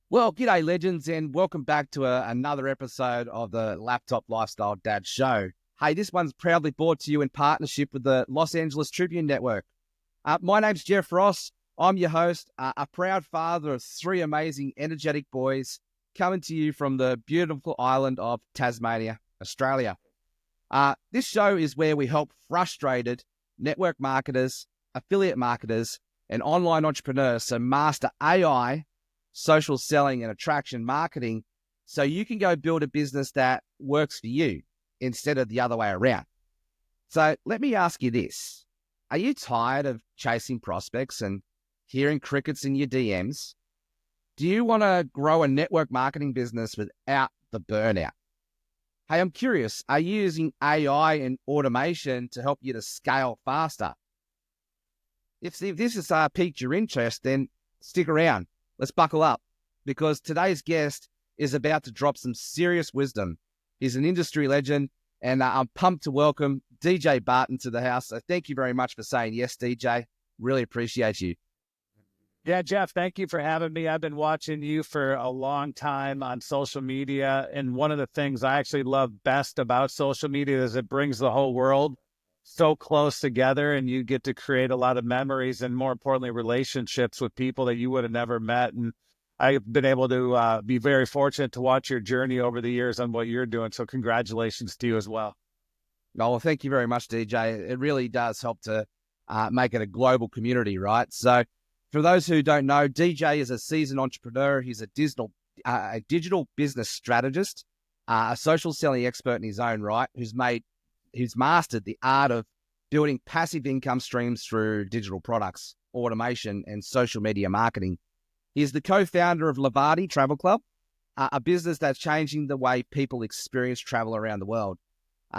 Well, g'day, legends, and welcome back to another episode of the Laptop Lifestyle Dad Show. Hey, this one's proudly brought to you in partnership with the Los Angeles Tribune Network. My name's Jeff Ross. I'm your host, a proud father of three amazing, energetic boys coming to you from the beautiful island of Tasmania, Australia. This show is where we help frustrated network marketers, affiliate marketers, and online entrepreneurs to master AI, social selling, and attraction marketing so you can go build a business that works for you instead of the other way around. So let me ask you this. Are you tired of chasing prospects and hearing crickets in your DMs? Do you want to grow a network marketing business without the burnout? Hey, I'm curious, are you using AI and automation to help you to scale faster? If this has piqued your interest, then stick around. Let's buckle up, because today's guest is about to drop some serious wisdom. He's an industry legend, and I'm pumped to welcome DJ Barton to the house. So thank you very much for saying yes, DJ. Really appreciate you. Yeah, Jeff, thank you for having me. I've been watching you for a long time on social media, and one of the things I actually love best about social media is it brings the whole world so close together, and you get to create a lot of memories and, more importantly, relationships with people that you would have never met. And I've been able to be very fortunate to watch your journey over the years on what you're doing. So congratulations to you as well. Oh, well, thank you very much, DJ. It really does help to make it a global community, right? So for those who don't know, DJ is a seasoned entrepreneur. He's a digital business strategist, a social selling expert in his own right, who's mastered the art of building passive income streams through digital products, automation, and social media marketing. He is the co-founder of Levati Travel Club, a business that's changing the way people experience travel around the world.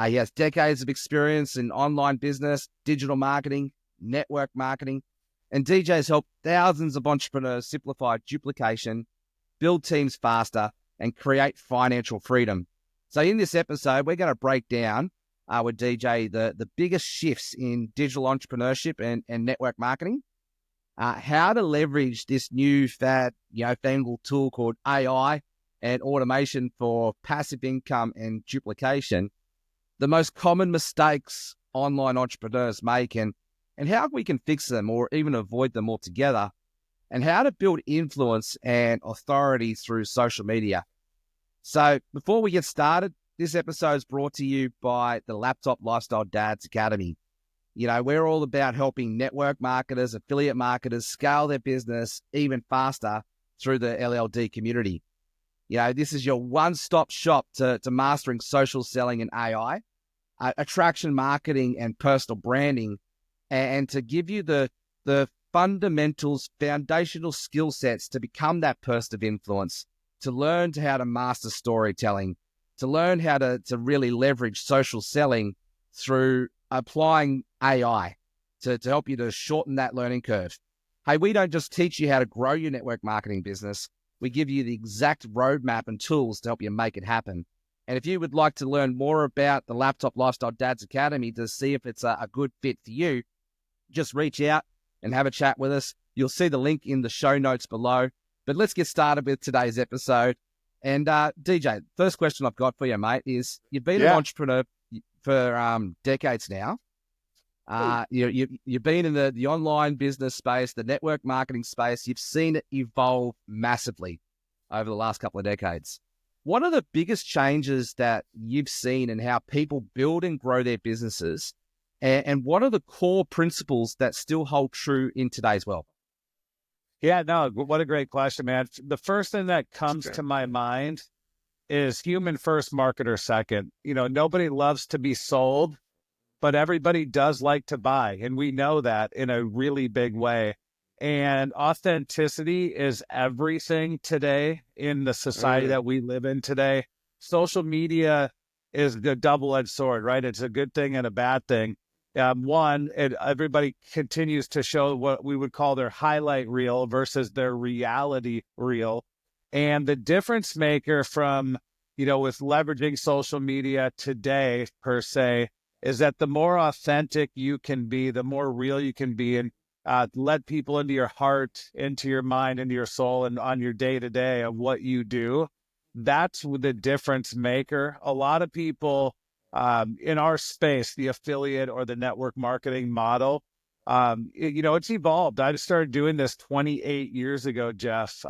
He has decades of experience in online business, digital marketing, network marketing, and DJ has helped thousands of entrepreneurs simplify duplication, build teams faster, and create financial freedom. So in this episode, we're going to break down with DJ the biggest shifts in digital entrepreneurship and network marketing, how to leverage this new fangled tool called AI and automation for passive income and duplication, the most common mistakes online entrepreneurs make, and how we can fix them or even avoid them altogether, and how to build influence and authority through social media. So before we get started, this episode is brought to you by the Laptop Lifestyle Dads Academy. You know, we're all about helping network marketers, affiliate marketers scale their business even faster through the LLD community. You know, this is your one-stop shop to mastering social selling and AI, attraction marketing and personal branding, and to give you the fundamentals, foundational skill sets to become that person of influence, to learn how to master storytelling, to learn how to really leverage social selling through applying AI to help you to shorten that learning curve. Hey, we don't just teach you how to grow your network marketing business. We give you the exact roadmap and tools to help you make it happen. And if you would like to learn more about the Laptop Lifestyle Dads Academy to see if it's a good fit for you, just reach out and have a chat with us. You'll see the link in the show notes below. But let's get started with today's episode. And DJ, first question I've got for you, mate, is you've been an entrepreneur for decades now. You've been in the online business space, the network marketing space. You've seen it evolve massively over the last couple of decades. What are the biggest changes that you've seen in how people build and grow their businesses? And what are the core principles that still hold true in today's world? Yeah, no, what a great question, man. The first thing that comes to my mind is human first, marketer second. You know, nobody loves to be sold, but everybody does like to buy. And we know that in a really big way. And authenticity is everything today in the society that we live in today. Social media is the double-edged sword, right? It's a good thing and a bad thing. Everybody continues to show what we would call their highlight reel versus their reality reel. And the difference maker from, with leveraging social media today, per se, is that the more authentic you can be, the more real you can be. And let people into your heart, into your mind, into your soul, and on your day-to-day of what you do. That's the difference maker. A lot of people in our space, the affiliate or the network marketing model, it's evolved. I started doing this 28 years ago, Jeff,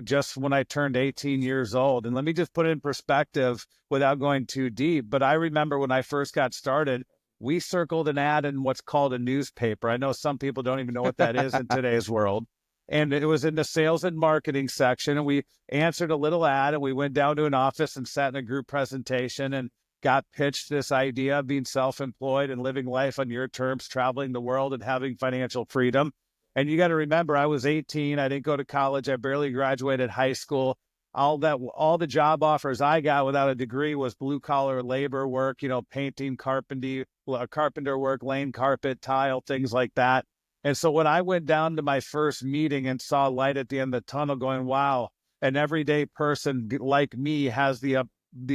just when I turned 18 years old. And let me just put it in perspective without going too deep. But I remember when I first got started, we circled an ad in what's called a newspaper. I know some people don't even know what that is in today's world. And it was in the sales and marketing section. And we answered a little ad, and we went down to an office and sat in a group presentation and got pitched this idea of being self-employed and living life on your terms, traveling the world and having financial freedom. And you got to remember, I was 18. I didn't go to college. I barely graduated high school. All the job offers I got without a degree was blue collar labor work, painting, carpenter work, laying carpet, tile, things like that. And so when I went down to my first meeting and saw light at the end of the tunnel going, wow, an everyday person like me has the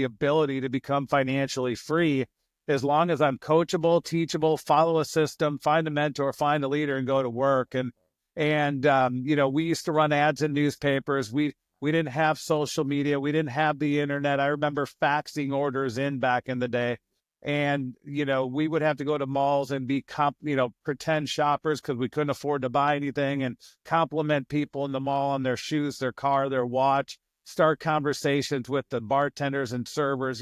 ability to become financially free as long as I'm coachable, teachable, follow a system, find a mentor, find a leader, and go to work. And we used to run ads in newspapers. We didn't have social media. We didn't have the internet. I remember faxing orders in back in the day. And, we would have to go to malls and be, pretend shoppers because we couldn't afford to buy anything, and compliment people in the mall on their shoes, their car, their watch, start conversations with the bartenders and servers,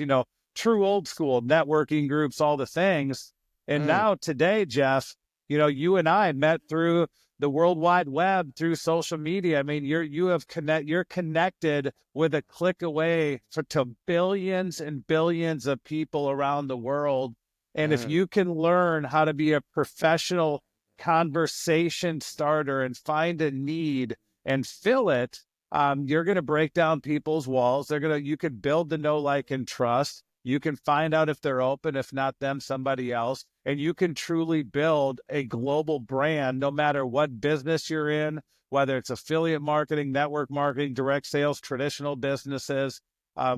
true old school networking groups, all the things. And now today, Jeff, you and I met through the World Wide Web, through social media. I mean, you're connected with a click away to billions and billions of people around the world. And if you can learn how to be a professional conversation starter and find a need and fill it, you're going to break down people's walls. You can build the know, like, and trust. You can find out if they're open, if not them, somebody else. And you can truly build a global brand, no matter what business you're in, whether it's affiliate marketing, network marketing, direct sales, traditional businesses.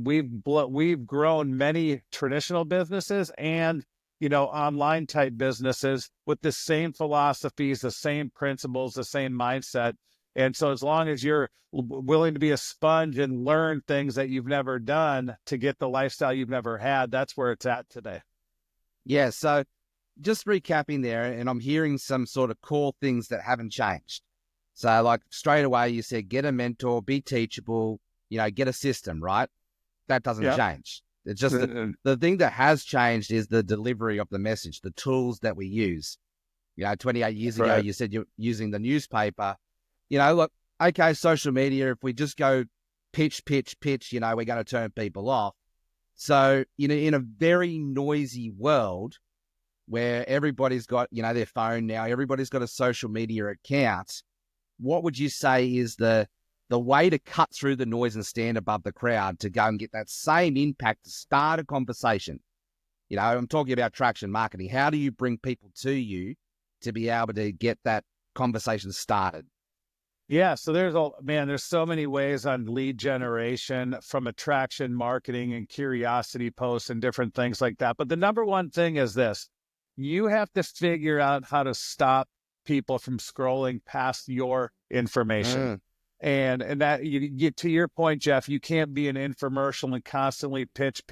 We've grown many traditional businesses and, online type businesses with the same philosophies, the same principles, the same mindset. And so as long as you're willing to be a sponge and learn things that you've never done to get the lifestyle you've never had, that's where it's at today. Yeah. So just recapping there, and I'm hearing some sort of core things that haven't changed. So like straight away, you said, get a mentor, be teachable, get a system, right? That doesn't change. It's just the thing that has changed is the delivery of the message, the tools that we use. 28 years ago, you said you're using the newspaper. Look, okay, social media, if we just go pitch, we're going to turn people off. So, in a very noisy world where everybody's got, their phone now, everybody's got a social media account, what would you say is the way to cut through the noise and stand above the crowd to go and get that same impact to start a conversation? I'm talking about traction marketing. How do you bring people to you to be able to get that conversation started? Yeah, so there's so many ways on lead generation, from attraction marketing and curiosity posts and different things like that. But the number one thing is this: you have to figure out how to stop people from scrolling past your information. And that you get to your point, Jeff, you can't be an infomercial and constantly pitch,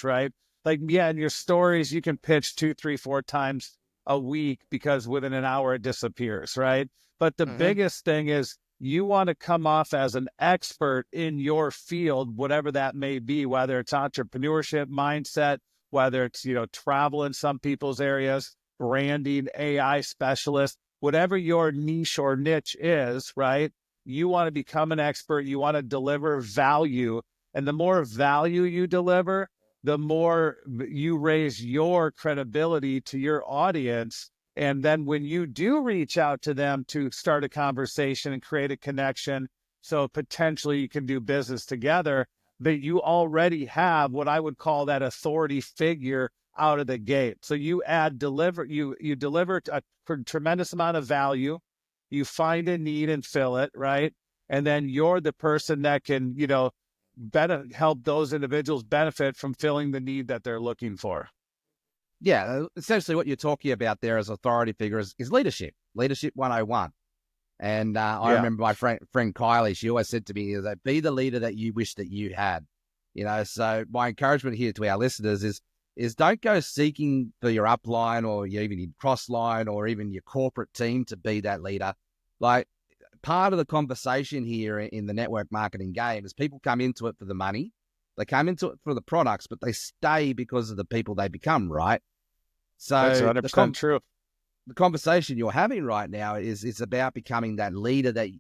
right? Like, in your stories, you can pitch 2, 3, 4 times a week because within an hour it disappears, right? But the biggest thing is you want to come off as an expert in your field, whatever that may be, whether it's entrepreneurship mindset, whether it's, travel in some people's areas, branding, AI specialist, whatever your niche or niche is, right? You want to become an expert. You want to deliver value. And the more value you deliver, the more you raise your credibility to your audience. And then when you do reach out to them to start a conversation and create a connection, so potentially you can do business together, that you already have what I would call that authority figure out of the gate. So you deliver a tremendous amount of value. You find a need and fill it, right? And then you're the person that can, help those individuals benefit from filling the need that they're looking for. Yeah, essentially what you're talking about there as authority figure is leadership 101. And I remember my friend Kylie, she always said to me that be the leader that you wish that you had. So my encouragement here to our listeners is don't go seeking for your upline or even your cross line or even your corporate team to be that leader. Like, part of the conversation here in the network marketing game is people come into it for the money. They come into it for the products, but they stay because of the people they become, right? So that's 100% true. The conversation you're having right now is about becoming that leader that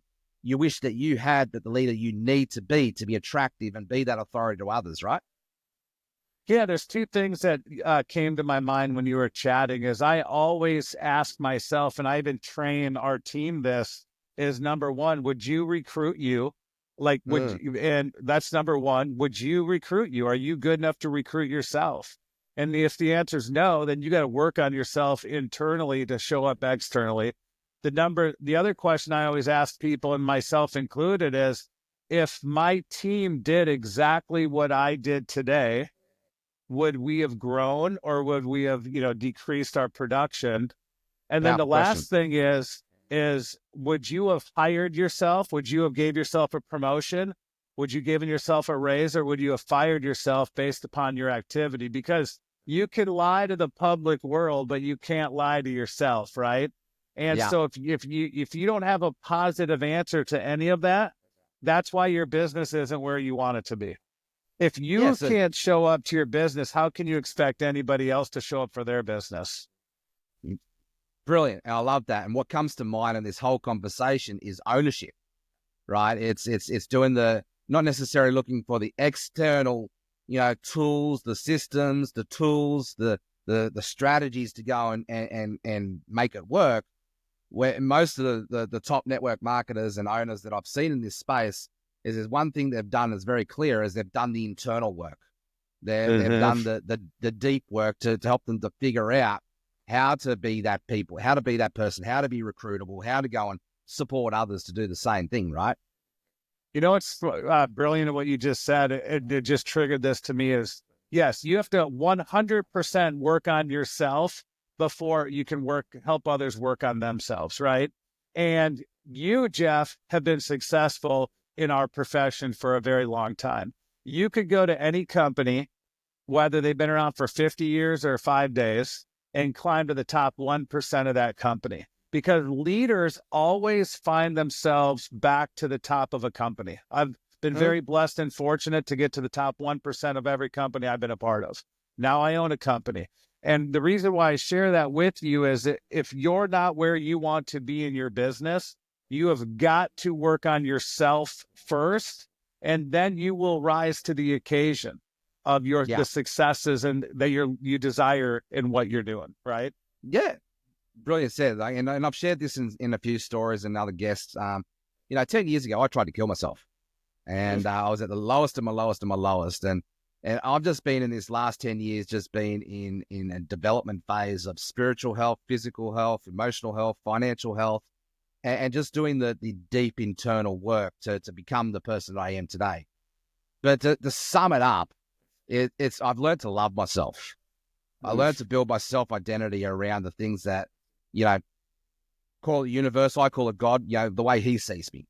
you wish that you had, but the leader you need to be attractive and be that authority to others, right? Yeah, there's two things that came to my mind when you were chatting. Is I always ask myself, and I even train our team this, is number one, would you recruit you? Like, and that's number one. Would you recruit you? Are you good enough to recruit yourself? And if the answer is no, then you got to work on yourself internally to show up externally. The other question I always ask people, and myself included, is if my team did exactly what I did today, would we have grown or would we have, decreased our production? And then the last thing is would you have hired yourself? Would you have gave yourself a promotion? Would you given yourself a raise, or would you have fired yourself based upon your activity? Because you can lie to the public world, but you can't lie to yourself, right? And so if you don't have a positive answer to any of that, that's why your business isn't where you want it to be. If you can't show up to your business, how can you expect anybody else to show up for their business? Brilliant. I love that. And what comes to mind in this whole conversation is ownership, right? It's doing not necessarily looking for the external, tools, the systems, the tools, the strategies to go and make it work. Where most of the top network marketers and owners that I've seen in this space is one thing they've done is very clear, is they've done the internal work. They've done the deep work to help them to figure out how to be that people, how to be that person, how to be recruitable, how to go and support others to do the same thing, right? It's brilliant what you just said. It just triggered this to me is, yes, you have to 100% work on yourself before you can help others work on themselves, right? And you, Jeff, have been successful in our profession for a very long time. You could go to any company, whether they've been around for 50 years or 5 days, and climb to the top 1% of that company, because leaders always find themselves back to the top of a company. I've been very blessed and fortunate to get to the top 1% of every company I've been a part of. Now I own a company. And the reason why I share that with you is that if you're not where you want to be in your business, you have got to work on yourself first, and then you will rise to the occasion of the successes and that you desire in what you're doing, right? Yeah, brilliant said. And I've shared this in a few stories and other guests. 10 years ago, I tried to kill myself, and I was at the lowest of my lowest of my lowest, and I've just been in this last 10 years, just been in a development phase of spiritual health, physical health, emotional health, financial health, and just doing the deep internal work to become the person I am today. But to sum it up, I've learned to love myself. I learned to build my self-identity around the things that, call it universe, I call it God, the way he sees me.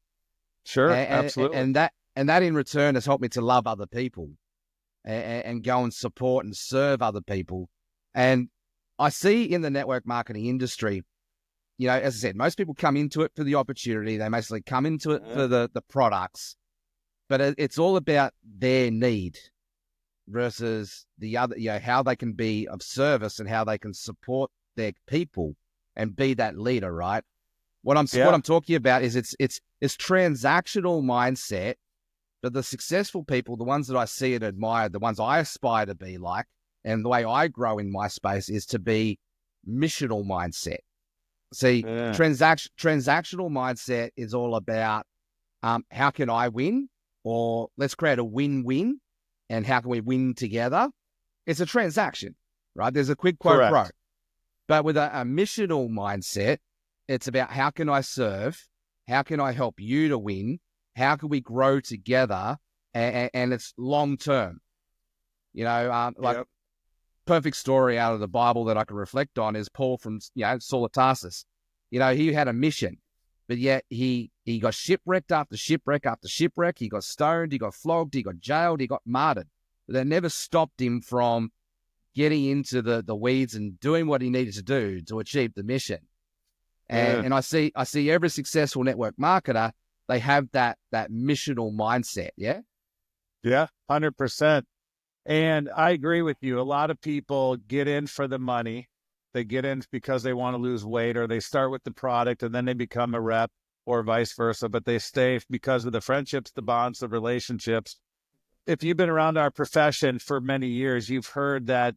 Sure, absolutely. And that in return has helped me to love other people and go and support and serve other people. And I see in the network marketing industry, as I said, most people come into it for the opportunity. They mostly come into it for the products, but it's all about their need versus the other, how they can be of service and how they can support their people and be that leader, right? What I'm talking about is it's transactional mindset, but the successful people, the ones that I see and admire, the ones I aspire to be like, and the way I grow in my space is to be missional mindset. See, transactional mindset is all about how can I win, or let's create a win-win, and how can we win together? It's a transaction, right? There's a quid pro quo. But with a missional mindset, it's about how can I serve? How can I help you to win? How can we grow together? And it's long term. perfect story out of the Bible that I can reflect on is Paul from, Saul of Tarsus. He had a mission, but yet he got shipwrecked after shipwreck after shipwreck. He got stoned, he got flogged, he got jailed, he got martyred. But that never stopped him from getting into the weeds and doing what he needed to do to achieve the mission. And I see every successful network marketer, they have that missional mindset. Yeah. Yeah. 100%. And I agree with you. A lot of people get in for the money. They get in because they want to lose weight, or they start with the product and then they become a rep, or vice versa, but they stay because of the friendships, the bonds, the relationships. If you've been around our profession for many years, you've heard that,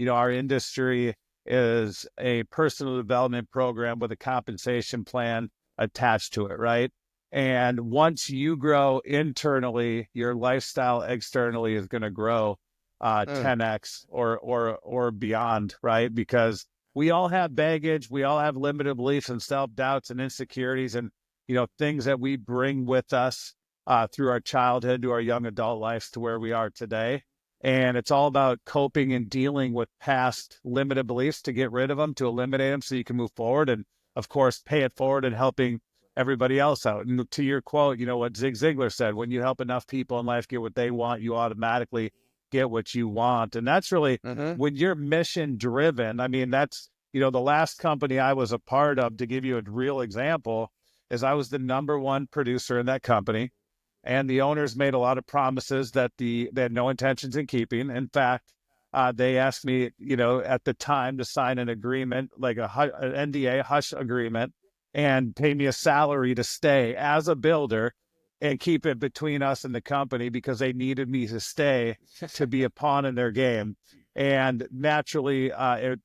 our industry is a personal development program with a compensation plan attached to it, right? And once you grow internally, your lifestyle externally is going to grow 10x or beyond, right? Because we all have baggage, we all have limited beliefs and self-doubts and insecurities and, things that we bring with us through our childhood to our young adult lives to where we are today. And it's all about coping and dealing with past limited beliefs to get rid of them, to eliminate them so you can move forward. And of course, pay it forward and helping everybody else out. And to your quote, what Zig Ziglar said, when you help enough people in life get what they want, you automatically get what you want. And that's really when you're mission driven. I mean, that's, the last company I was a part of, to give you a real example, is I was the number one producer in that company. And the owners made a lot of promises that they had no intentions in keeping. In fact, they asked me, at the time to sign an agreement, like an NDA, hush agreement, and pay me a salary to stay as a builder and keep it between us and the company, because they needed me to stay to be a pawn in their game. And naturally,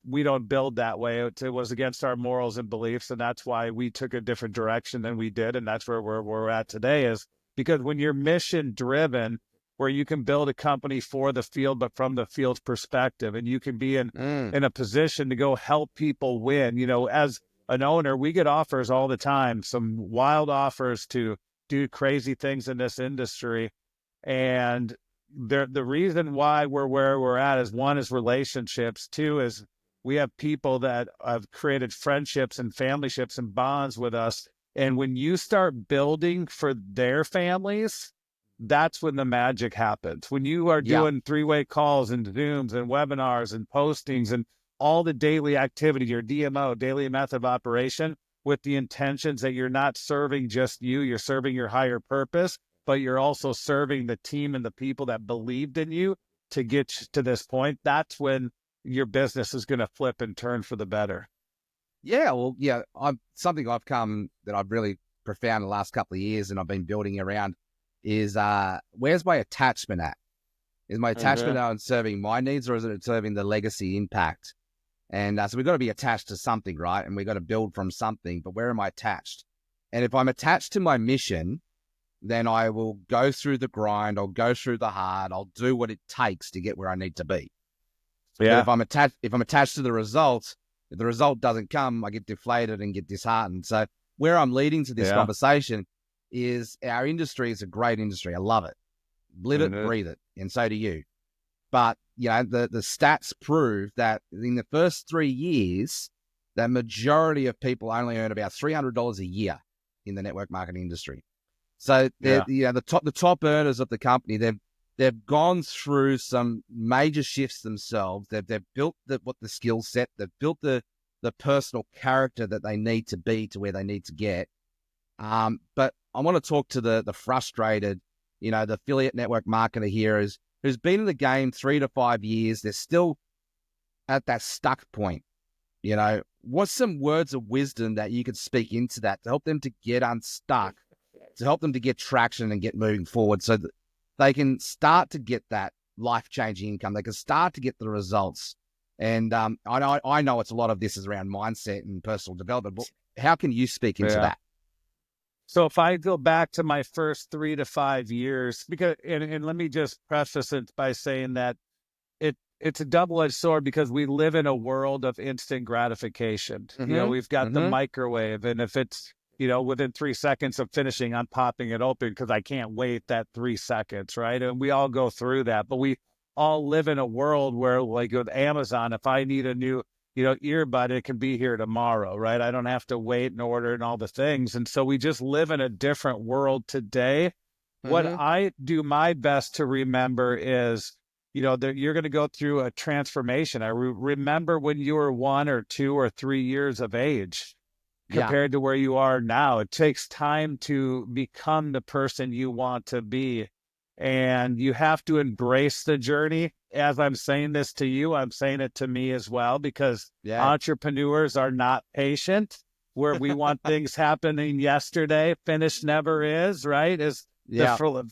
we don't build that way. It was against our morals and beliefs. And that's why we took a different direction than we did. And that's where we're at today, is because when you're mission driven, where you can build a company for the field, but from the field's perspective, and you can be in a position to go help people win. As an owner, we get offers all the time, some wild offers to do crazy things in this industry. And the reason why we're where we're at is, one is relationships. Two is we have people that have created friendships and familyships and bonds with us. And when you start building for their families, that's when the magic happens. When you are doing three-way calls and Zooms and webinars and postings and all the daily activity, your DMO, daily method of operation, with the intentions that you're not serving just you're serving your higher purpose, but you're also serving the team and the people that believed in you to get to this point. That's when your business is going to flip and turn for the better. Yeah, well, something I've come that I've really profound the last couple of years, and I've been building around, is where's my attachment at? Is my attachment on serving my needs, or is it serving the legacy impact? And so we've got to be attached to something, right? And we've got to build from something, but where am I attached? And if I'm attached to my mission, then I will go through the grind, I'll go through the hard, I'll do what it takes to get where I need to be. Yeah. But if I'm attached to the results, if the result doesn't come, I get deflated and get disheartened. So where I'm leading to this conversation is, our industry is a great industry. I love it. Live it, breathe it. And so do you. But, the stats prove that in the first 3 years, the majority of people only earn about $300 a year in the network marketing industry. So the top earners of the company, they've gone through some major shifts themselves. They've built the skill set. They've built the personal character that they need to be to where they need to get. But I want to talk to the frustrated, the affiliate network marketer here who's been in the game 3 to 5 years. They're still at that stuck point. What's some words of wisdom that you could speak into that to help them to get unstuck, to help them to get traction and get moving forward, so that they can start to get that life-changing income. They can start to get the results. And I know it's a lot of this is around mindset and personal development, but how can you speak into that? So if I go back to my first 3 to 5 years, because and let me just preface it by saying that it's a double-edged sword, because we live in a world of instant gratification. We've got the microwave, and if it's within 3 seconds of finishing, I'm popping it open because I can't wait that 3 seconds, right? And we all go through that, but we all live in a world where, like with Amazon, if I need a new, earbud, it can be here tomorrow, right? I don't have to wait and order and all the things. And so we just live in a different world today. What I do my best to remember is, that you're going to go through a transformation. I remember when you were 1 or 2 or 3 years of age compared to where you are now. It takes time to become the person you want to be. And you have to embrace the journey. As I'm saying this to you, I'm saying it to me as well, because entrepreneurs are not patient, where we want things happening yesterday. Finish never is, right?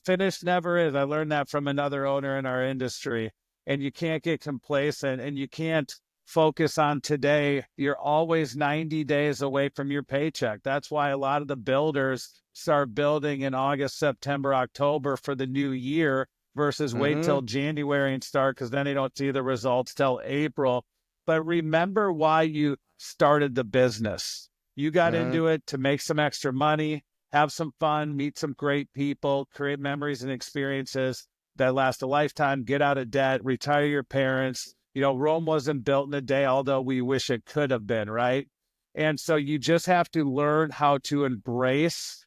Finish never is. I learned that from another owner in our industry. And you can't get complacent, and you can't focus on today. You're always 90 days away from your paycheck. That's why a lot of the builders start building in August, September, October for the new year versus wait till January and start, because then they don't see the results till April. But remember why you started the business. You got into it to make some extra money, have some fun, meet some great people, create memories and experiences that last a lifetime, get out of debt, retire your parents. Rome wasn't built in a day, although we wish it could have been, right? And so you just have to learn how to embrace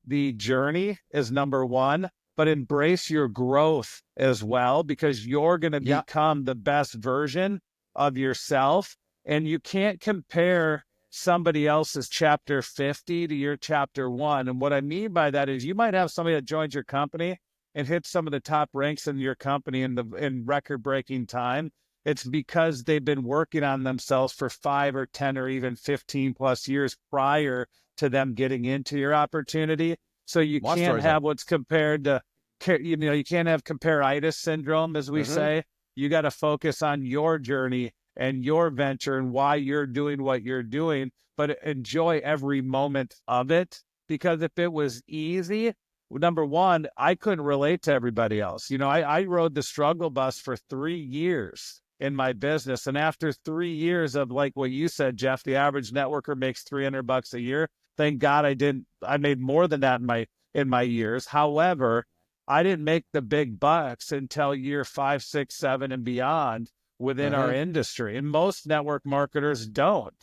the journey is number one, but embrace your growth as well, because you're going to become the best version of yourself. And you can't compare somebody else's chapter 50 to your chapter 1. And what I mean by that is you might have somebody that joins your company and hits some of the top ranks in your company in record-breaking time. It's because they've been working on themselves for 5 or 10 or even 15 plus years prior to them getting into your opportunity. So you can't have what's compared to, you can't have comparitis syndrome, as we say. You got to focus on your journey and your venture and why you're doing what you're doing, but enjoy every moment of it. Because if it was easy, number one, I couldn't relate to everybody else. I rode the struggle bus for 3 years in my business. And after 3 years of, like what you said, Jeff, the average networker makes $300 a year. Thank God I made more than that in my years. However, I didn't make the big bucks until year 5, 6, 7 and beyond within our industry. And most network marketers don't.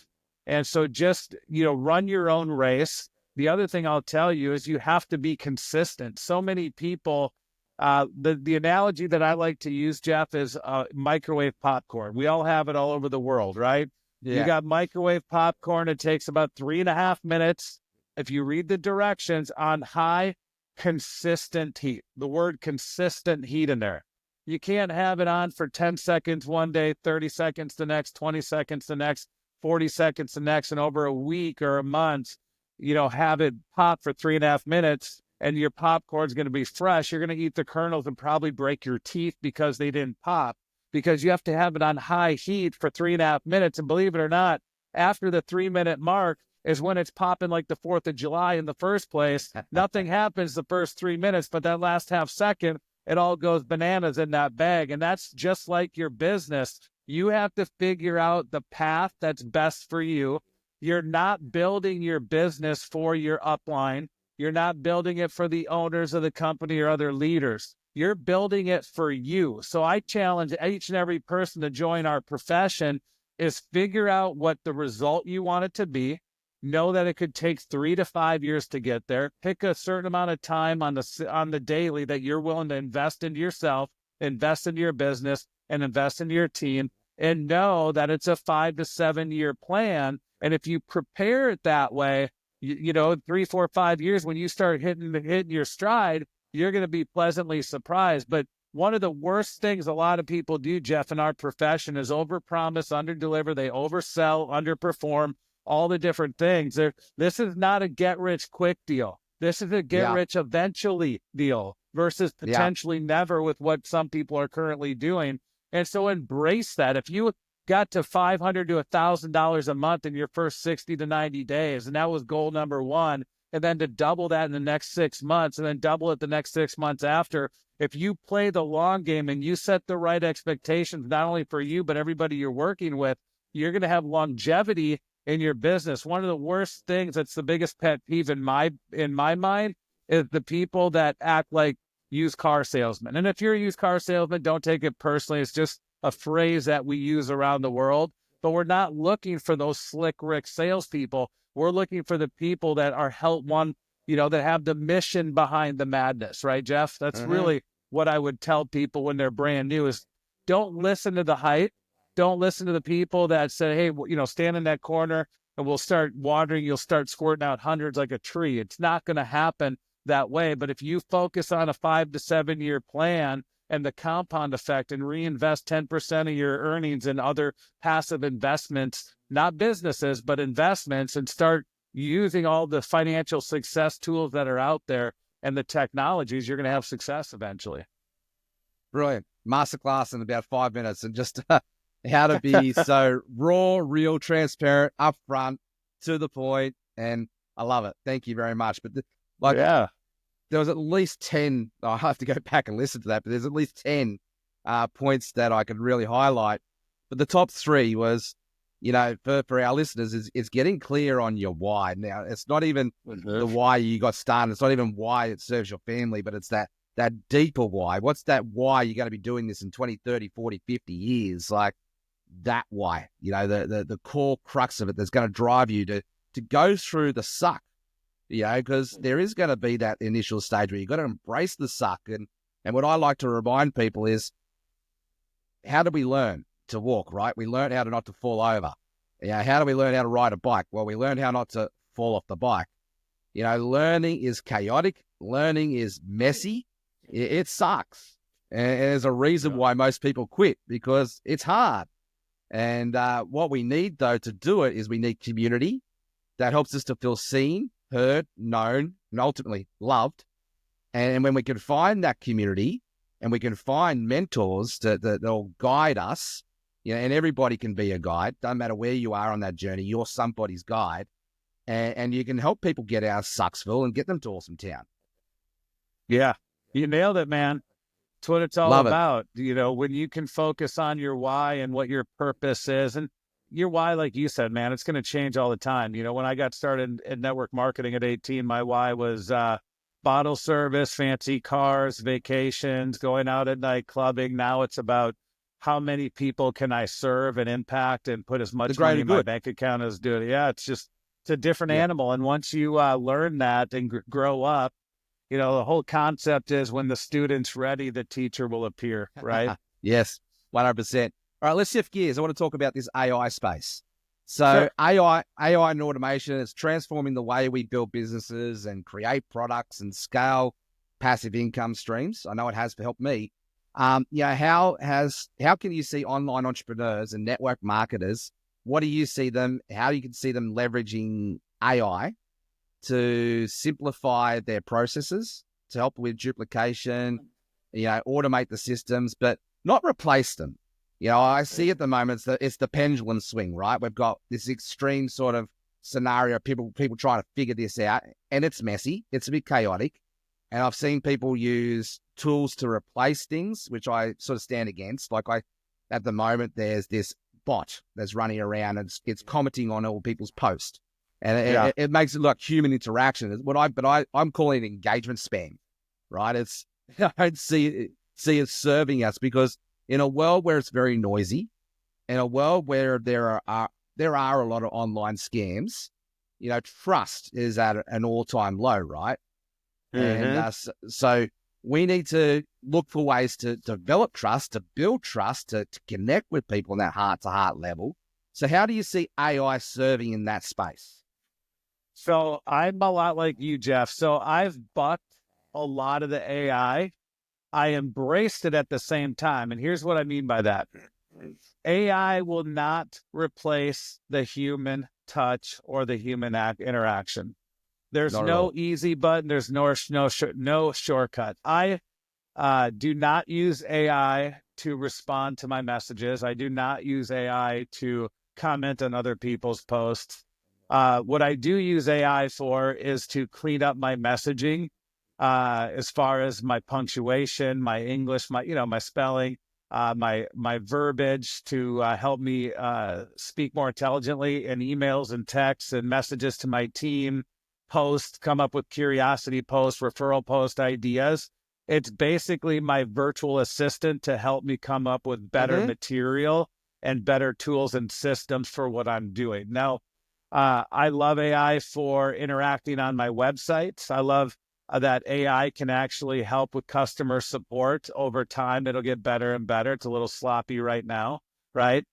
And so just, run your own race. The other thing I'll tell you is you have to be consistent. So many people, the analogy that I like to use, Jeff, is microwave popcorn. We all have it all over the world, right? Yeah. You got microwave popcorn. It takes about 3.5 minutes. If you read the directions, on high, consistent heat. The word consistent heat in there. You can't have it on for 10 seconds one day, 30 seconds the next, 20 seconds the next, 40 seconds the next, and over a week or a month, have it pop for 3.5 minutes, and your popcorn's going to be fresh. You're going to eat the kernels and probably break your teeth because they didn't pop, because you have to have it on high heat for 3.5 minutes. And believe it or not, after the 3-minute mark is when it's popping like the 4th of July in the first place. Nothing happens the first 3 minutes, but that last half second, it all goes bananas in that bag. And that's just like your business. You have to figure out the path that's best for you. You're not building your business for your upline. You're not building it for the owners of the company or other leaders. You're building it for you. So I challenge each and every person to join our profession is figure out what the result you want it to be. Know that it could take 3 to 5 years to get there. Pick a certain amount of time on the daily that you're willing to invest into yourself, invest into your business, and invest into your team. And know that it's a 5 to 7 year plan. And if you prepare it that way, 3, 4, 5 years, when you start hitting your stride, you're going to be pleasantly surprised. But one of the worst things a lot of people do, Jeff, in our profession is overpromise, underdeliver. They oversell, underperform, all the different things. This is not a get-rich-quick deal. This is a get-rich-eventually deal versus potentially never with what some people are currently doing. And so embrace that. If you got to $500 to $1,000 a month in your first 60 to 90 days, and that was goal number one, and then to double that in the next 6 months, and then double it the next 6 months after, if you play the long game and you set the right expectations, not only for you, but everybody you're working with, you're going to have longevity in your business. One of the worst things, that's the biggest pet peeve in my mind, is the people that act like used car salesman. And if you're a used car salesman, don't take it personally. It's just a phrase that we use around the world. But we're not looking for those slick Rick salespeople. We're looking for the people that are that have the mission behind the madness, right, Jeff? That's really what I would tell people when they're brand new is don't listen to the hype. Don't listen to the people that say, hey, stand in that corner and we'll start watering. You'll start squirting out hundreds like a tree. It's not going to happen that way. But if you focus on a 5 to 7 year plan and the compound effect and reinvest 10% of your earnings in other passive investments, not businesses, but investments, and start using all the financial success tools that are out there and the technologies, you're going to have success eventually. Brilliant. Masterclass in about 5 minutes, and just how to be so raw, real, transparent, upfront, to the point. And I love it. Thank you very much. But there was at least 10, I have to go back and listen to that, but there's at least 10 points that I could really highlight. But the top 3 was, for our listeners, is getting clear on your why. Now, it's not even the why you got started. It's not even why it serves your family, but it's that deeper why. What's that why you're going to be doing this in 20, 30, 40, 50 years? Like that why, the core crux of it that's going to drive you to go through the suck, because there is going to be that initial stage where you've got to embrace the suck. And what I like to remind people is, how do we learn to walk, right? We learn how to not to fall over. How do we learn how to ride a bike? Well, we learn how not to fall off the bike. Learning is chaotic. Learning is messy. It sucks. And there's a reason why most people quit, because it's hard. And what we need, though, to do it is we need community that helps us to feel seen, heard, known, and ultimately loved. And when we can find that community and we can find mentors that'll guide us, and everybody can be a guide, doesn't matter where you are on that journey, you're somebody's guide. And you can help people get out of Sucksville and get them to Awesome Town. Yeah, you nailed it, man. It's what it's all about. When you can focus on your why and what your purpose is, and your why, like you said, man, it's going to change all the time. When I got started in network marketing at 18, my why was bottle service, fancy cars, vacations, going out at night clubbing. Now it's about how many people can I serve and impact and put as much money in my bank account as doing. Yeah, it's a different animal. And once you learn that and grow up, the whole concept is when the student's ready, the teacher will appear, right? Yes, 100%. All right, let's shift gears. I want to talk about this AI space. So AI and automation is transforming the way we build businesses and create products and scale passive income streams. I know it has helped me. How can you see online entrepreneurs and network marketers? What do you see them? How you can see them leveraging AI to simplify their processes, to help with duplication, automate the systems, but not replace them. I see at the moment it's the pendulum swing, right? We've got this extreme sort of scenario, people trying to figure this out, and it's messy, it's a bit chaotic. And I've seen people use tools to replace things, which I sort of stand against. At the moment, there's this bot that's running around and it's commenting on all people's posts. And it makes it like human interaction. I'm calling it engagement spam, right? I don't see it serving us, because in a world where it's very noisy, in a world where there are a lot of online scams, trust is at an all-time low, right? And so we need to look for ways to develop trust, to build trust, to connect with people on that heart-to-heart level. So how do you see AI serving in that space? So I'm a lot like you, Jeff. So I've bucked a lot of the AI. I embraced it at the same time. And here's what I mean by that. AI will not replace the human touch or the human interaction. There's no easy button. There's no shortcut. I do not use AI to respond to my messages. I do not use AI to comment on other people's posts. What I do use AI for is to clean up my messaging, as far as my punctuation, my English, my spelling, my verbiage, to help me speak more intelligently in emails and texts and messages to my team, come up with curiosity posts, referral post ideas. It's basically my virtual assistant to help me come up with better material and better tools and systems for what I'm doing. Now, I love AI for interacting on my websites. I love that AI can actually help with customer support over time. It'll get better and better. It's a little sloppy right now, right?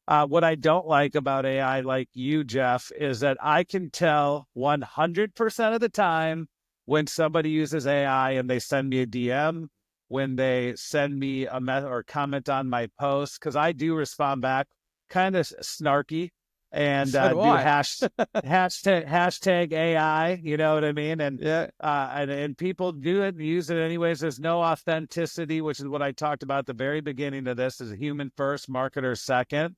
What I don't like about AI, like you, Jeff, is that I can tell 100% of the time when somebody uses AI and they send me a DM, when they send me a or comment on my post, because I do respond back kind of snarky and So do do I. hashtag AI, you know what I mean? And and people do it and use it anyways. There's no authenticity, which is what I talked about at the very beginning of this, is human first, marketer second.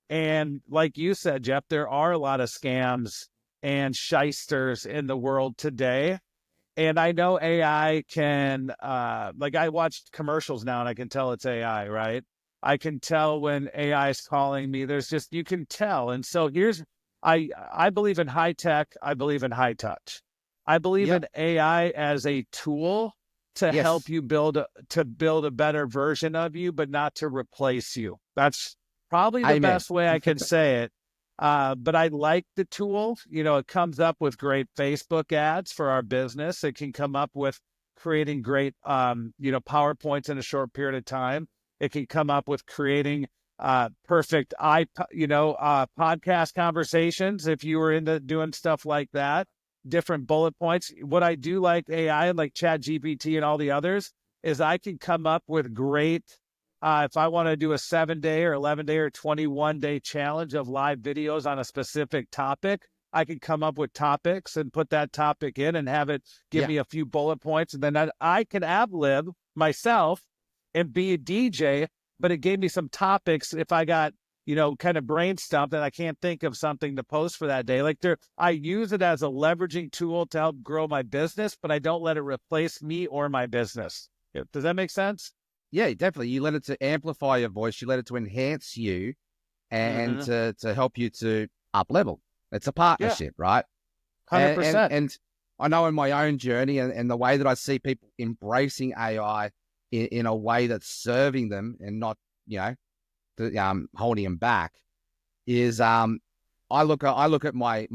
And like you said, Jeff, there are a lot of scams and shysters in the world today. And I know AI can, like I watched commercials now and I can tell it's AI, right? I can tell when AI is calling me. There's just, you can tell. And so I believe in high tech. I believe in high touch. I believe in AI as a tool to help you build a better version of you, but not to replace you. That's probably the best way I can say it. But I like the tool. You know, it comes up with great Facebook ads for our business. It can come up with creating great, PowerPoints in a short period of time. It can come up with creating perfect, podcast conversations if you were into doing stuff like that. Different bullet points. What I do like AI, like ChatGPT and all the others, is I can come up with great. If I want to do a 7-day or 11-day or 21-day challenge of live videos on a specific topic, I can come up with topics and put that topic in and have it give me a few bullet points. And then I can ad-lib myself and be a DJ, but it gave me some topics if I got, kind of brain stumped and I can't think of something to post for that day. I use it as a leveraging tool to help grow my business, but I don't let it replace me or my business. Does that make sense? Yeah, definitely. You let it to amplify your voice. You let it to enhance you and to help you to up level. It's a partnership, right? 100%. And I know in my own journey and the way that I see people embracing AI in a way that's serving them and not, holding them back is I look at my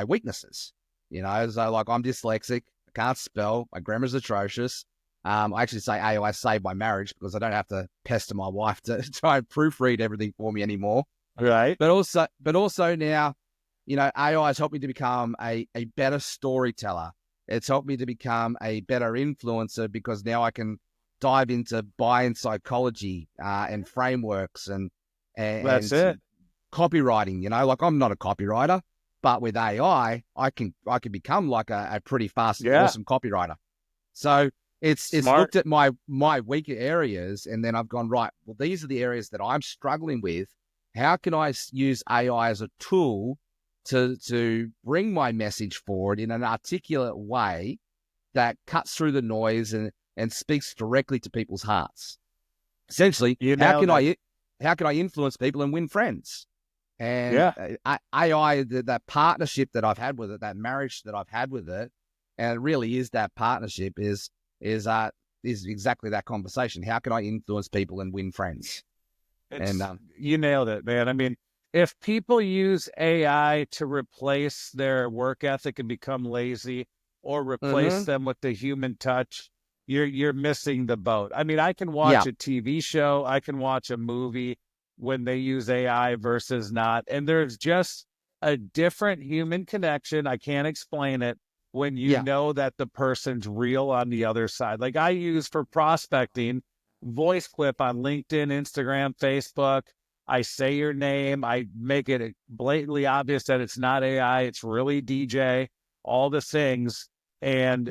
weaknesses. So like I'm dyslexic, I can't spell, my grammar's atrocious. I actually say AI saved my marriage because I don't have to pester my wife to try and proofread everything for me anymore. Right. But also now, AI has helped me to become a better storyteller. It's helped me to become a better influencer because now I can dive into buy-in psychology and frameworks and That's it. copywriting. Like I'm not a copywriter, but with AI, I can become like a pretty fast, awesome copywriter. So it's looked at my weaker areas, and then I've gone, right, well, these are the areas that I'm struggling with. How can I use AI as a tool to bring my message forward in an articulate way that cuts through the noise and speaks directly to people's hearts? Essentially, how can I influence people and win friends? And AI, that partnership that I've had with it, that marriage that I've had with it, and it really is that partnership is exactly that conversation. How can I influence people and win friends? You nailed it, man. I mean, if people use AI to replace their work ethic and become lazy or replace them with the human touch, you're missing the boat. I mean, I can watch a TV show, I can watch a movie when they use AI versus not, and there's just a different human connection. I can't explain it when you know that the person's real on the other side. Like I use for prospecting, voice clip on LinkedIn, Instagram, Facebook. I say your name. I make it blatantly obvious that it's not AI. It's really DJ, all the things. And,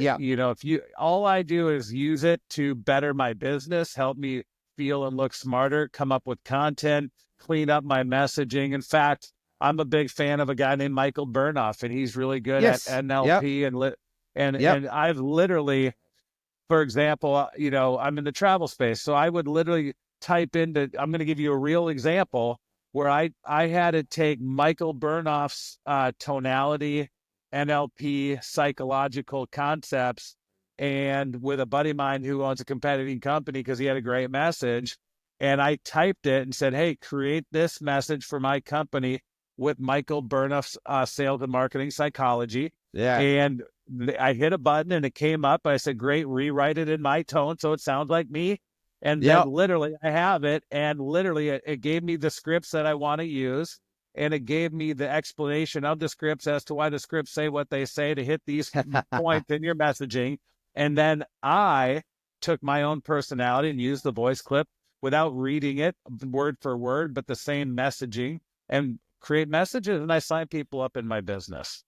all I do is use it to better my business, help me feel and look smarter, come up with content, clean up my messaging. In fact, I'm a big fan of a guy named Michael Burnoff, and he's really good at NLP and I've literally, for example, I'm in the travel space, so I would literally type into. I'm going to give you a real example where I had to take Michael Burnoff's tonality, NLP, psychological concepts, and with a buddy of mine who owns a competing company because he had a great message. And I typed it and said, hey, create this message for my company with Michael Burnoff's sales and marketing psychology. Yeah. And I hit a button and it came up. I said, great, rewrite it in my tone so it sounds like me. And then literally I have it. And literally it gave me the scripts that I want to use. And it gave me the explanation of the scripts as to why the scripts say what they say to hit these points in your messaging. And then I took my own personality and used the voice clip without reading it word for word, but the same messaging, and create messages. And I sign people up in my business.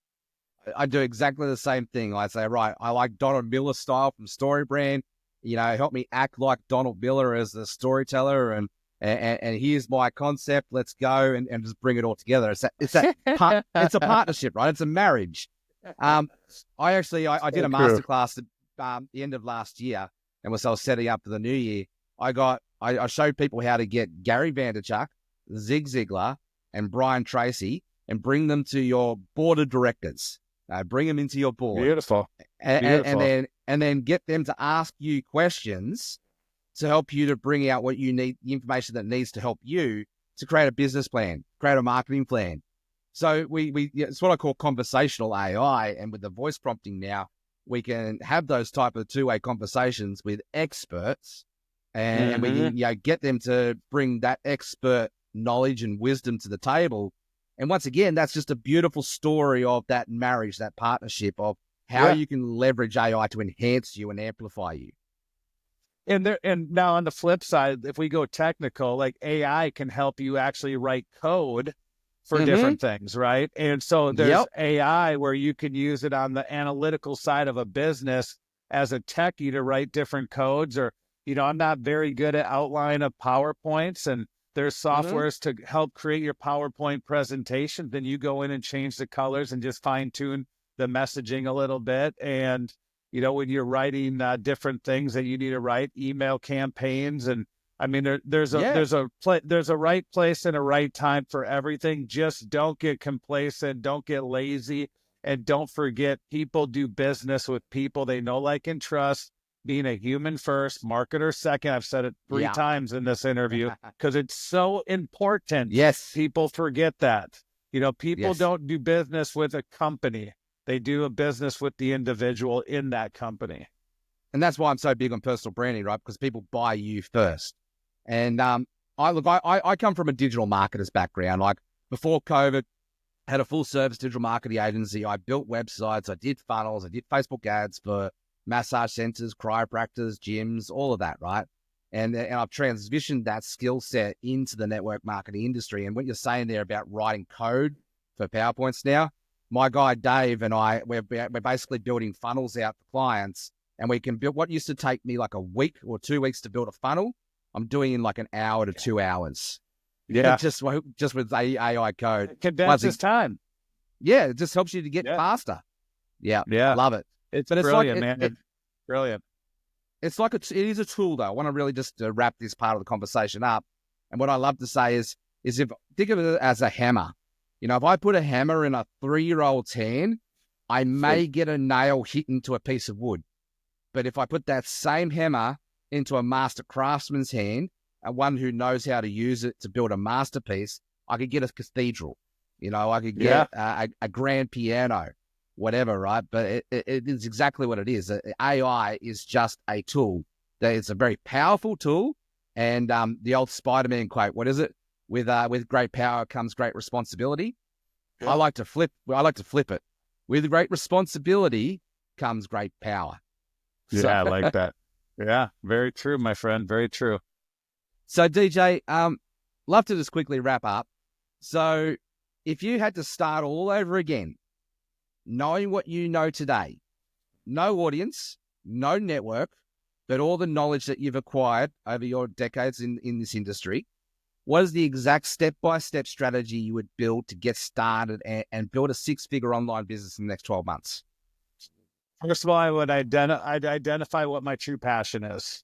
I do exactly the same thing. I say, right, I like Donald Miller style from Story Brand. Help me act like Donald Miller as the storyteller, and here's my concept. Let's go and just bring it all together. It's it's a partnership, right? It's a marriage. I did a masterclass at the end of last year, and I was setting up for the new year. I showed people how to get Gary Vaynerchuk, Zig Ziglar, and Brian Tracy, and bring them to your board of directors. Bring them into your board. Beautiful. And then get them to ask you questions to help you to bring out what you need, the information that needs to help you to create a business plan, create a marketing plan. So it's what I call conversational AI. And with the voice prompting now, we can have those type of two-way conversations with experts, and we can get them to bring that expert knowledge and wisdom to the table. And once again, that's just a beautiful story of that marriage, that partnership of how you can leverage AI to enhance you and amplify you. And now on the flip side, if we go technical, like AI can help you actually write code for different things, right? And so there's AI where you can use it on the analytical side of a business as a techie to write different codes. Or, I'm not very good at outline of PowerPoints, and there's softwares to help create your PowerPoint presentation. Then you go in and change the colors and just fine tune the messaging a little bit. And, when you're writing different things that you need to write, email campaigns, and I mean, there's a right place and a right time for everything. Just don't get complacent, don't get lazy, and don't forget, people do business with people they know, like, and trust. Being a human first, marketer second. I've said it 3 times in this interview because it's so important. Yes. People forget that. People don't do business with a company. They do a business with the individual in that company. And that's why I'm so big on personal branding, right? Because people buy you first. And I come from a digital marketer's background. Like, before COVID, I had a full service digital marketing agency. I built websites. I did funnels. I did Facebook ads for massage centers, chiropractors, gyms, all of that, right? And I've transitioned that skill set into the network marketing industry. And what you're saying there about writing code for PowerPoints now, my guy Dave and we're basically building funnels out for clients, and we can build what used to take me like a week or 2 weeks to build a funnel. I'm doing in like an hour to 2 hours. Yeah, just with AI code. It condenses time. Yeah, it just helps you to get faster. Yeah, love it. It's brilliant, man. Brilliant. It's like it is a tool, though. I want to really just wrap this part of the conversation up. And what I love to say is if think of it as a hammer. If I put a hammer in a 3-year-old's hand, I may get a nail hit into a piece of wood. But if I put that same hammer into a master craftsman's hand, and one who knows how to use it to build a masterpiece, I could get a cathedral. I could get a grand piano, whatever, right? But it is exactly what it is. AI is just a tool. It's a very powerful tool. And the old Spider-Man quote, what is it? With great power comes great responsibility. Yeah. I like to flip it. With great responsibility comes great power. Yeah, I like that. Yeah, very true, my friend. Very true. So DJ, love to just quickly wrap up. So if you had to start all over again, knowing what you know today, no audience, no network, but all the knowledge that you've acquired over your decades in this industry, what is the exact step-by-step strategy you would build to get started and build a 6-figure online business in the next 12 months? First of all, I'd identify what my true passion is.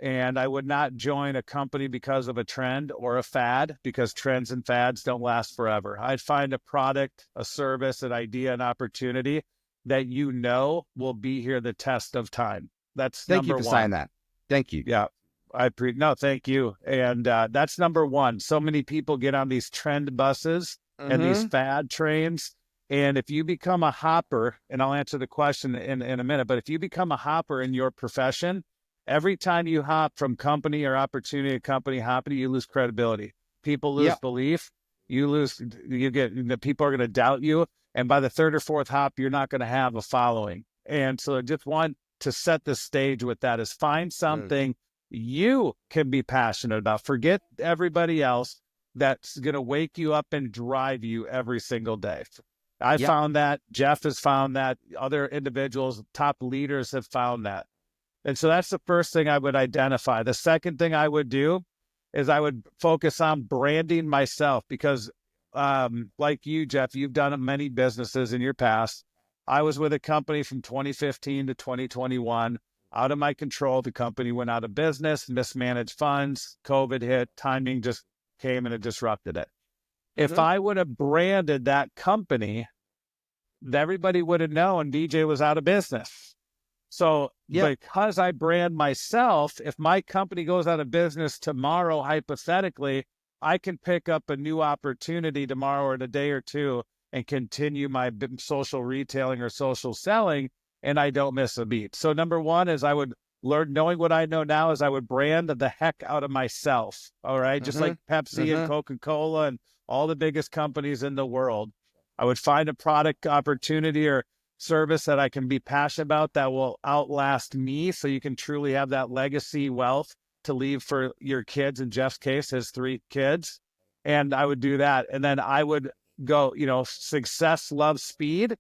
And I would not join a company because of a trend or a fad, because trends and fads don't last forever. I'd find a product, a service, an idea, an opportunity that you know will be here the test of time. That's Thank you number for one. saying that. Thank you. Yeah. No, thank you. And that's number one. So many people get on these trend buses and these fad trains. And if you become a hopper, and I'll answer the question in a minute, but if you become a hopper in your profession, every time you hop from company or opportunity to company hopping, you lose credibility. People lose belief. The people are going to doubt you. And by the third or fourth hop, you're not going to have a following. And so I just want to set the stage with that is find something you can be passionate about. Forget everybody else that's going to wake you up and drive you every single day. I found that. Jeff has found that. Other individuals, top leaders have found that. And so that's the first thing I would identify. The second thing I would do is I would focus on branding myself because like you, Jeff, you've done many businesses in your past. I was with a company from 2015 to 2021. Out of my control, the company went out of business, mismanaged funds, COVID hit, timing just came and it disrupted it. If I would have branded that company, everybody would have known DJ was out of business. So because I brand myself, if my company goes out of business tomorrow, hypothetically, I can pick up a new opportunity tomorrow or in a day or two and continue my social retailing or social selling, and I don't miss a beat. So number one is I would learn, knowing what I know now, is I would brand the heck out of myself. All right. Just like Pepsi and Coca-Cola and all the biggest companies in the world. I would find a product opportunity or service that I can be passionate about that will outlast me. So you can truly have that legacy wealth to leave for your kids. In Jeff's case, his 3 kids. And I would do that. And then I would go, success loves speed.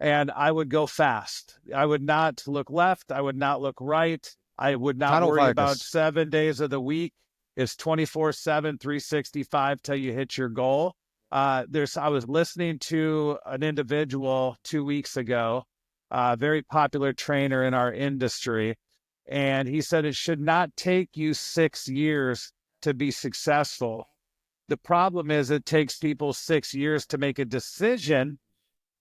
And I would go fast. I would not look left. I would not look right. I would not worry about 7 days of the week. It's 24/7, 365 till you hit your goal. I was listening to an individual 2 weeks ago, a very popular trainer in our industry. And he said it should not take you 6 years to be successful. The problem is it takes people 6 years to make a decision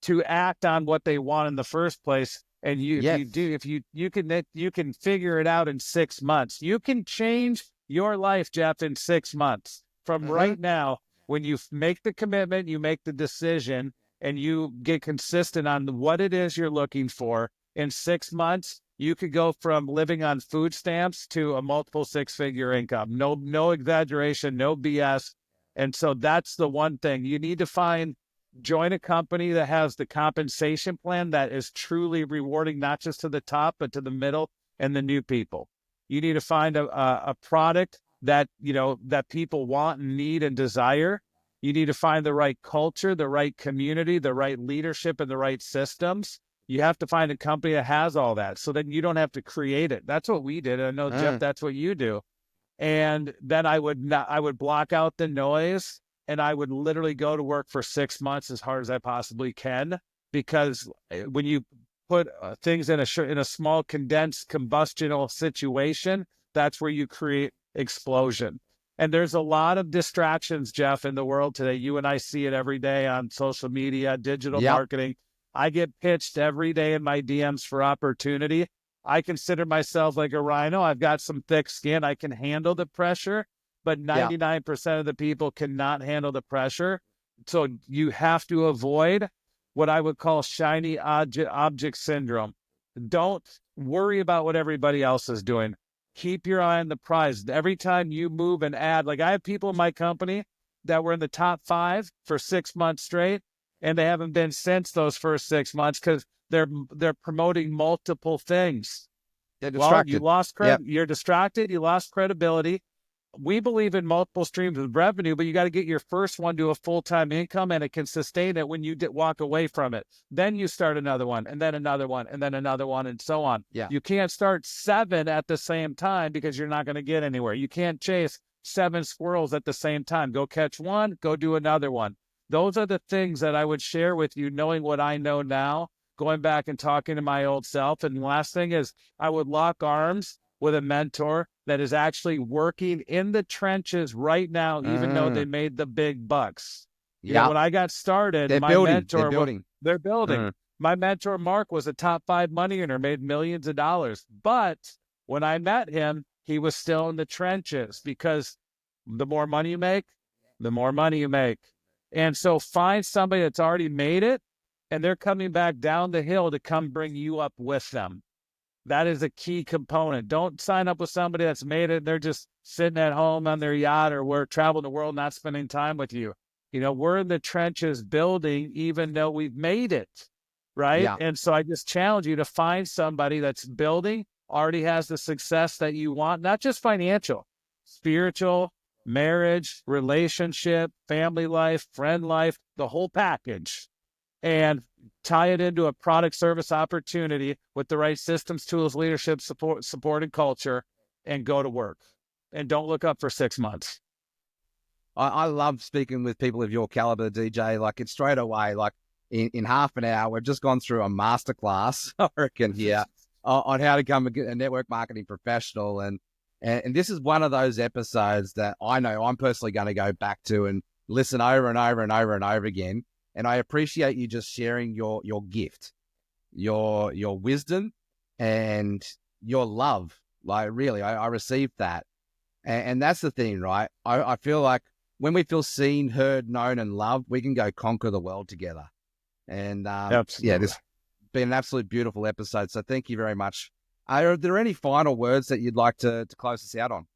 to act on what they want in the first place. And you can figure it out in 6 months. You can change your life, Jeff, in 6 months from right now. When you make the commitment, you make the decision, and you get consistent on what it is you're looking for. In 6 months, you could go from living on food stamps to a multiple 6-figure income. No exaggeration, no BS. And so that's the one thing you need to join a company that has the compensation plan that is truly rewarding, not just to the top, but to the middle and the new people. You need to find a product that, that people want and need and desire. You need to find the right culture, the right community, the right leadership, and the right systems. You have to find a company that has all that. So then you don't have to create it. That's what we did. I know, Jeff, that's what you do. And then I would block out the noise. And I would literally go to work for 6 months as hard as I possibly can, because when you put things in a small condensed combustional situation, that's where you create explosion. And there's a lot of distractions, Jeff, in the world today. You and I see it every day on social media, digital marketing. I get pitched every day in my DMs for opportunity. I consider myself like a rhino. I've got some thick skin. I can handle the pressure. But 99% of the people cannot handle the pressure. So you have to avoid what I would call shiny object syndrome. Don't worry about what everybody else is doing. Keep your eye on the prize. Every time you move and add, like I have people in my company that were in the top 5 for 6 months straight, and they haven't been since those first 6 months because they're promoting multiple things. They're distracted. Well, you lost credit. You're distracted. You lost credibility. We believe in multiple streams of revenue, but you got to get your first one to a full-time income, and it can sustain it when you walk away from it. Then you start another one, and then another one, and then another one, and so on. Yeah. You can't start 7 at the same time because you're not going to get anywhere. You can't chase 7 squirrels at the same time. Go catch one, go do another one. Those are the things that I would share with you, knowing what I know now, going back and talking to my old self. And the last thing is I would lock arms with a mentor that is actually working in the trenches right now, even though they made the big bucks. When I got started, they're my building. mentor, They're building. They're building. My mentor, Mark, was a top 5 money earner, made millions of dollars. But when I met him, he was still in the trenches, because the more money you make, the more money you make. And so find somebody that's already made it, and they're coming back down the hill to come bring you up with them. That is a key component. Don't sign up with somebody that's made it. They're just sitting at home on their yacht, or we're traveling the world, not spending time with you. We're in the trenches building, even though we've made it, right? Yeah. And so I just challenge you to find somebody that's building, already has the success that you want, not just financial, spiritual, marriage, relationship, family life, friend life, the whole package, and tie it into a product service opportunity with the right systems, tools, leadership, support, and culture, and go to work. And don't look up for 6 months. I love speaking with people of your caliber, DJ. Like, it's straight away, like in half an hour, we've just gone through a masterclass, I reckon, here on how to become a network marketing professional. And this is one of those episodes that I know I'm personally going to go back to and listen over and over and over and over again. And I appreciate you just sharing your gift, your wisdom, and your love. Like, really, I received that. And that's the thing, right? I feel like when we feel seen, heard, known, and loved, we can go conquer the world together. And yeah, this has been an absolute beautiful episode. So thank you very much. Are there any final words that you'd like to close us out on?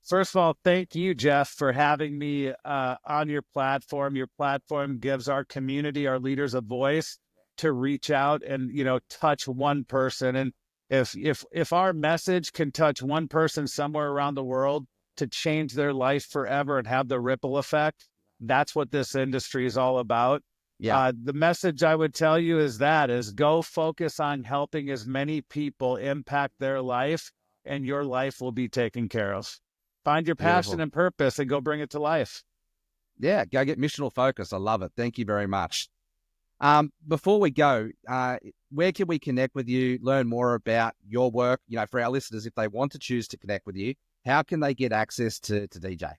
First of all, thank you, Jeff, for having me on your platform. Your platform gives our community, our leaders, a voice to reach out and, touch one person. And if our message can touch one person somewhere around the world to change their life forever and have the ripple effect, that's what this industry is all about. Yeah. The message I would tell you is go focus on helping as many people impact their life, and your life will be taken care of. Find your passion and purpose and go bring it to life. Yeah, go get missional focus. I love it. Thank you very much. Before we go, where can we connect with you, learn more about your work? For our listeners, if they want to choose to connect with you, how can they get access to DJ?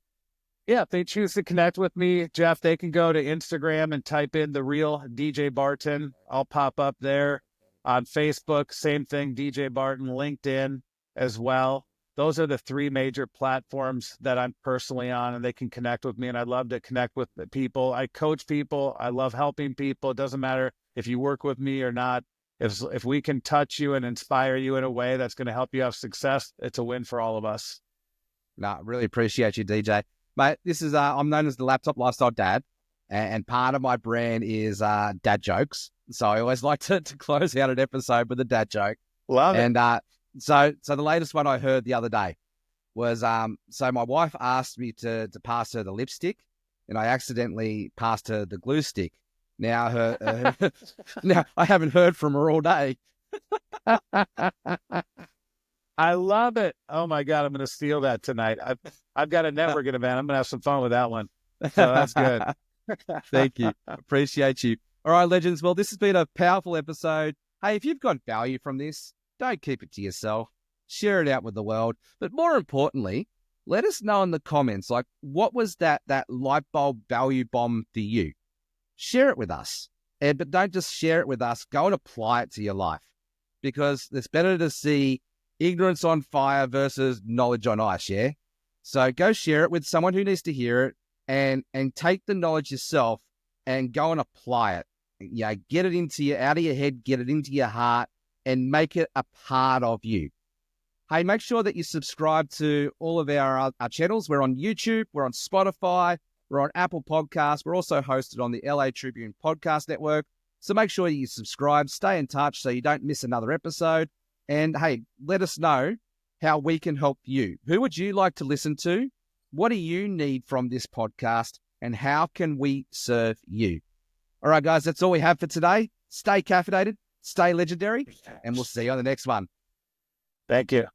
Yeah, if they choose to connect with me, Jeff, they can go to Instagram and type in The Real DJ Barton. I'll pop up there. On Facebook, same thing, DJ Barton. LinkedIn as well. Those are the 3 major platforms that I'm personally on, and they can connect with me. And I'd love to connect with the people. I coach people. I love helping people. It doesn't matter if you work with me or not. If we can touch you and inspire you in a way that's going to help you have success, it's a win for all of us. No, really appreciate you, DJ. Mate, this is, I'm known as the Laptop Lifestyle Dad, and part of my brand is dad jokes. So I always like to close out an episode with a dad joke. Love it. And so the latest one I heard the other day was, so my wife asked me to pass her the lipstick, and I accidentally passed her the glue stick. Now now I haven't heard from her all day. I love it. Oh my God, I'm going to steal that tonight. I've got a networking event. I'm going to have some fun with that one. So that's good. Thank you. Appreciate you. All right, legends. Well, this has been a powerful episode. Hey, if you've got value from this, don't keep it to yourself. Share it out with the world. But more importantly, let us know in the comments, like, what was that light bulb value bomb for you? Share it with us. But don't just share it with us. Go and apply it to your life, because it's better to see ignorance on fire versus knowledge on ice, yeah? So go share it with someone who needs to hear it, and take the knowledge yourself and go and apply it. Get it out of your head, get it into your heart, and make it a part of you. Hey, make sure that you subscribe to all of our channels. We're on YouTube, we're on Spotify, we're on Apple Podcasts. We're also hosted on the LA Tribune Podcast Network. So make sure you subscribe, stay in touch so you don't miss another episode. And hey, let us know how we can help you. Who would you like to listen to? What do you need from this podcast? And how can we serve you? All right, guys, that's all we have for today. Stay caffeinated, stay legendary, and we'll see you on the next one. Thank you.